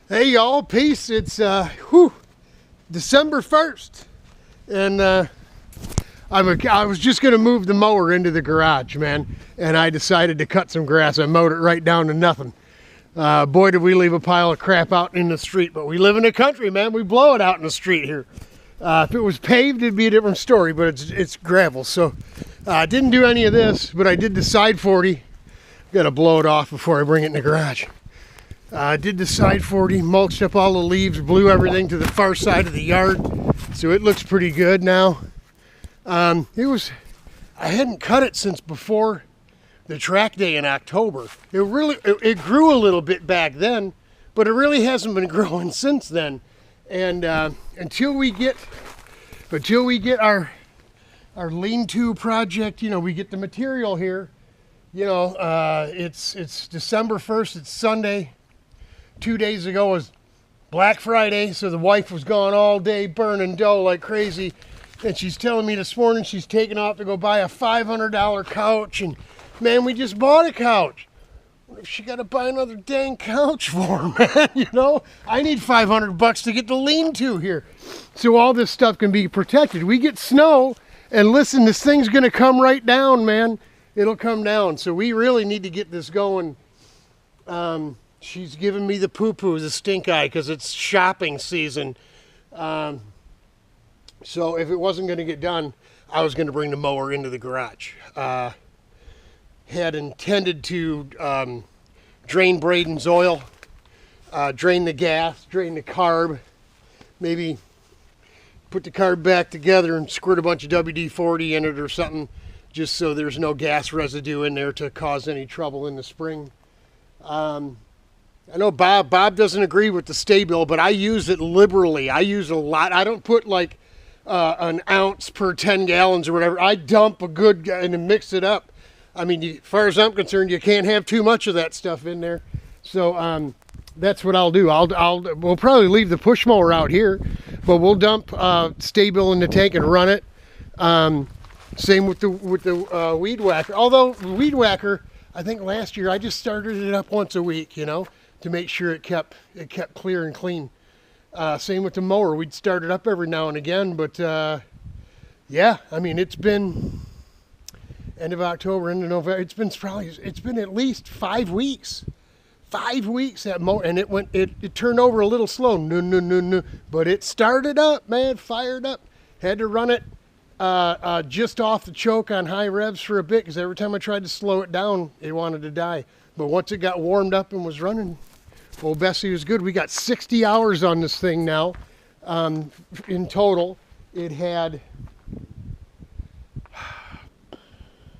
Hey y'all, peace. It's December 1st, and I was just gonna move the mower into the garage, man, and I decided to cut some grass. I mowed it right down to nothing. Boy, did we leave a pile of crap out in the street, but we live in the country, man. We blow it out in the street here. If it was paved, it'd be a different story, but it's gravel, so I didn't do any of this, but I did the side 40. Gotta blow it off before I bring it in the garage. Did the side 40, mulched up all the leaves, blew everything to the far side of the yard, so it looks pretty good now. I hadn't cut it since before the track day in October. It grew a little bit back then, but it really hasn't been growing since then. And until we get our lean-to project, we get the material here. It's December 1st. It's Sunday. 2 days ago was Black Friday, so the wife was gone all day burning dough like crazy, and she's telling me this morning she's taking off to go buy a $500 couch, and man, we just bought a couch. What if she got to buy another dang couch for, man? I need $500 to get the lean-to here, so all this stuff can be protected. We get snow, and listen, this thing's gonna come right down, man. It'll come down, so we really need to get this going. She's giving me the poo-poo, the stink eye, because it's shopping season. So if it wasn't going to get done, I was going to bring the mower into the garage. Had intended to drain Braden's oil, drain the gas, drain the carb, maybe put the carb back together and squirt a bunch of WD-40 in it or something, just so there's no gas residue in there to cause any trouble in the spring. I know Bob doesn't agree with the Sta-Bil, but I use it liberally. I use a lot. I don't put like an ounce per 10 gallons or whatever. I dump a good and mix it up. I mean, as far as I'm concerned, you can't have too much of that stuff in there. So that's what I'll do. We'll probably leave the push mower out here, but we'll dump Sta-Bil in the tank and run it. Same with the weed whacker. Although the weed whacker, I think last year I just started it up once a week, to make sure it kept clear and clean. Same with the mower. We'd start it up every now and again, but yeah, I mean, it's been end of October, end of November. It's been at least 5 weeks. 5 weeks that mower, and it turned over a little slow. No, but it started up, man, fired up. Had to run it just off the choke on high revs for a bit, because every time I tried to slow it down, it wanted to die. But once it got warmed up and was running, old Bessie was good. We got 60 hours on this thing now. In total, it had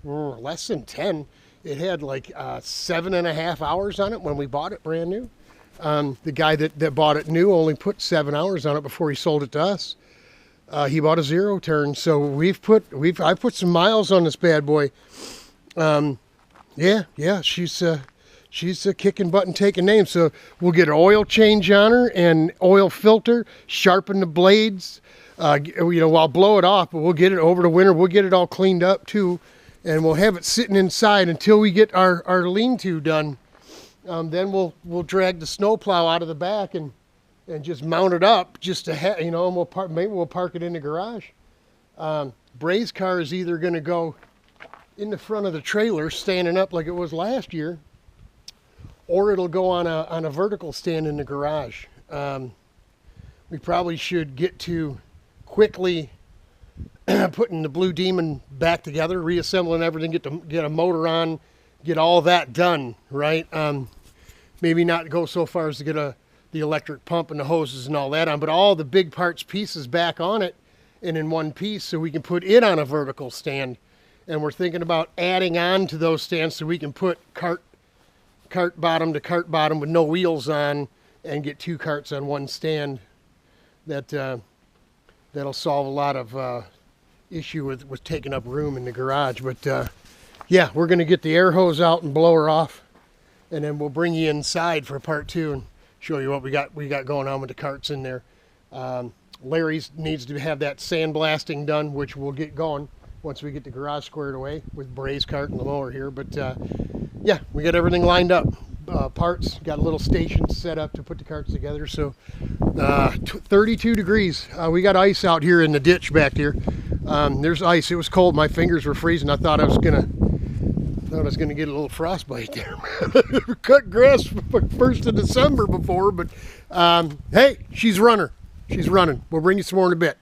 less than 10. It had like 7.5 hours on it when we bought it brand new. The guy that bought it new only put 7 hours on it before he sold it to us. He bought a 0 turn, so I put some miles on this bad boy. Yeah, she's kicking butt and taking names. So we'll get an oil change on her and oil filter, sharpen the blades. I'll blow it off, but we'll get it over the winter. We'll get it all cleaned up too, and we'll have it sitting inside until we get our lean-to done. Then we'll drag the snowplow out of the back and just mount it up just to and we'll park it in the garage. Bray's car is either going to go in the front of the trailer standing up like it was last year, or it'll go on a vertical stand in the garage. We probably should get to quickly putting the Blue Demon back together, reassembling everything, get a motor on, get all that done, right? Maybe not go so far as to get the electric pump and the hoses and all that on, but all the big parts pieces back on it and in one piece, so we can put it on a vertical stand. And we're thinking about adding on to those stands so we can put cart bottom to cart bottom with no wheels on and get 2 carts on one stand. That'll solve a lot of issue with taking up room in the garage. But yeah, we're going to get the air hose out and blow her off, and then we'll bring you inside for part 2 and show you what we got going on with the carts in there. Larry needs to have that sandblasting done, which we'll get going once we get the garage squared away with Bray's cart and the mower here. But yeah, we got everything lined up. parts. Got a little station set up to put the carts together. So 32 degrees. We got ice out here in the ditch back there. There's ice. It was cold. My fingers were freezing. I thought I was gonna get a little frostbite there. Cut grass for 1st of December before, but hey, she's running. We'll bring you some more in a bit.